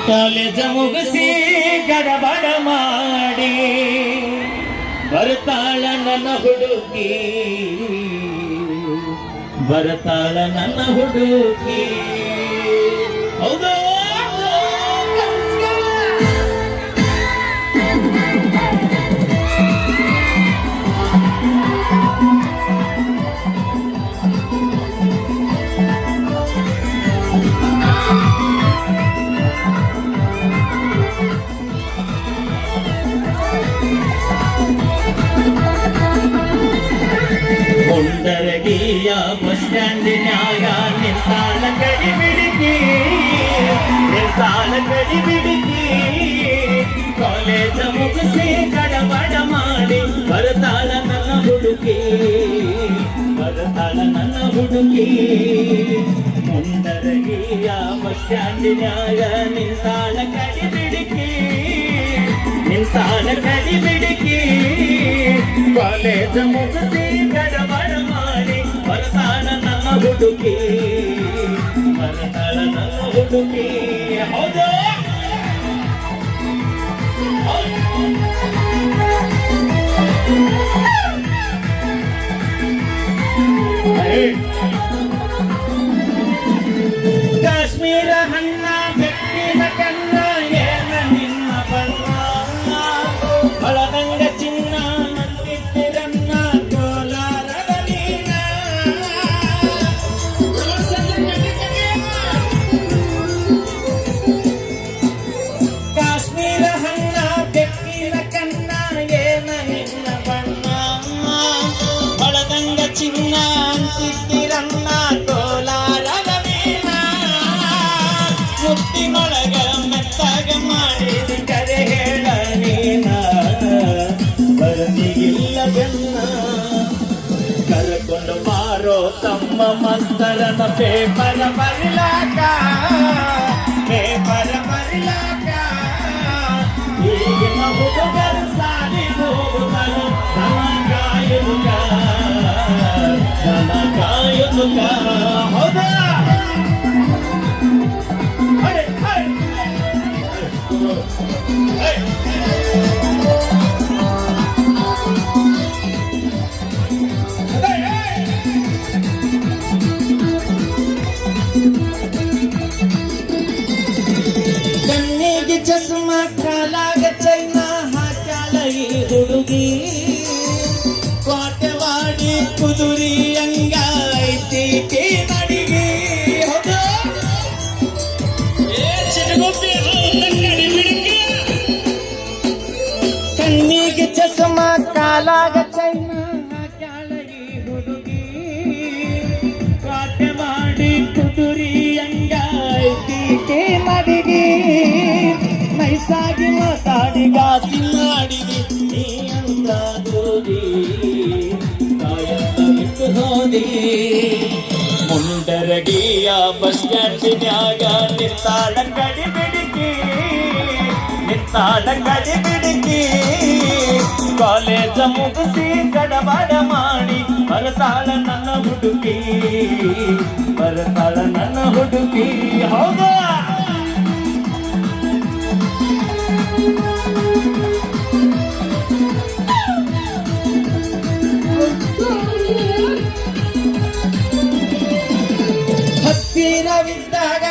College ಮುಗಿಸಿ ಗಡಬಡ ಮಾಡಿ ಬರ್ತಾಳ ನನ್ನ ಹುಡುಗಿ, ಬರ್ತಾಳ ನನ್ನ ಹುಡುಗಿ. ಹೌದು ಮುಂಡರಗಿಯ ಬಸ್ ಸ್ಟ್ಯಾಂಡಿನ್ಯಾಗ ನಿಂತಾಳ ಗಡಿ ಬಿಡುಕಿ, ನಿಂತಾಳ ಗಡಿ ಬಿಡುಕಿ. ಕಾಲೇಜ ಮುಗಿಸಿ ಗಡಬಡ ಮಾಡಿ ಬರ್ತಾಳ ನನ್ನ ಹುಡುಗಿ, ಬರ್ತಾಳ ನನ್ನ ಹುಡುಗಿ. ಮುಂಡರಗಿಯ ಬಸ್ ಸ್ಟ್ಯಾಂಡಿನ್ಯಾಗ ನಿಂತಾಳ ಗಡಿ ಬಿಡುಕಿ, ನಿಂತಾಳ ಗಡಿ ಬಿಡುಕಿ. ಕಾಲೇಜ ಮುಗಿಸಿ ಗಡಬಡ ಮಾಡಿ ಬರ್ತಾಳ ನನ್ನ ಹುಡುಗಿ, ಬರ್ತಾಳ ನನ್ನ ಹುಡುಗಿ. ಹೌದು ಕಾಶ್ಮೀರ ಹಣ್ಣ ಬೆಕ್ಕಿನ ಕಣ್ಣ ಏನ ನಿನ್ನ ಬಣ್ಣ, ಬಳದಂಗ ಚಿನ್ನ ನಂದಿಟ್ಟಿರನ್ನ ಕೋಲಾರದ ನೀನ. ಕಾಶ್ಮೀರ ಹಣ್ಣ ಬೆಕ್ಕಿನ ಕಣ್ಣ ಏನ ನಿನ್ನ ಬಣ್ಣ, ಬಳದಂಗ ಚಿನ್ನ ಅಂತಿಟ್ಟಿರನ್ನ ಕೋಲಾರದ ನೀನ. ಮುತ್ತಿನೊಳಗ ಮೆತ್ತಾಗ ಮಾಡಿದ ಕರೆ ಹೇಳ ನೀನ, ಬರದಿಲ್ಲ ಬೆನ್ನ. ಕರ್ಕೊಂಡು ಬಾರೋ ತಮ್ಮ ಮಸ್ತರನ ಪೇಪರ್ ಬರಿಲಾಕ, ಪೇಪರ್ ಬರಿಲಾಕ. ಈಗಿನ ಹುಡುಗರು ಸಾಲಿ ಹೋಗುವರು ದನ ಕಾಯುವುಗ, ದನ ಕಾಯುವುಗ. ಹೌದಾ ಕಣ್ಣಿಗೆ ಚಸ್ಮ ಕಾಲಾಗ ಚೈನ ಹಾಕ್ಯಾಳ ಈ ಹುಡುಗಿ, ಕೋಟೆವಾಡಿ ಕುದುರಿ ಅಂಗೈತಿ ನಡಿಗೆ. ಹೌದು ಕಣ್ಣಿಗೆ ಚಸ್ಮ ಕಾಲಾಗ ಚೈನ ಹಾಕ್ಯಾಳ ಈ ಹುಡುಗಿ, ಕೋಟೆವಾಡಿ ಕುದುರಿ ಅಂಗೈತಿ ನಡಿಗೆ. ನೈಸಾಗಿ ಮಾತಾಡಿ ಗಾಸಿ ಮಾಡಿದಿ ನೀ ಅಂತ ದೋದಿ, ಕಾಯಕ ಬಿಟ್ಟು ಹೋದಿ. ಮುಂಡರಗಿಯ ಬಸ್ ಸ್ಟ್ಯಾಂಡಿನ್ಯಾಗ ನಿಂತಾಳ ಗಡಿ ಬಿಡುಕಿ, ನಿಂತಾಳ ಗಡಿ ಬಿಡುಕಿ. ಕಾಲೇಜ ಮುಗಿಸಿ ಗಡಬಡ ಮಾಡಿ ಬರ್ತಾಳ ನನ್ನ ಹುಡುಗಿ, ಬರ್ತಾಳ ನನ್ನ ಹುಡುಗಿ. ಹೌದಾ ಹತ್ತಿರವಿದ್ದಾಗ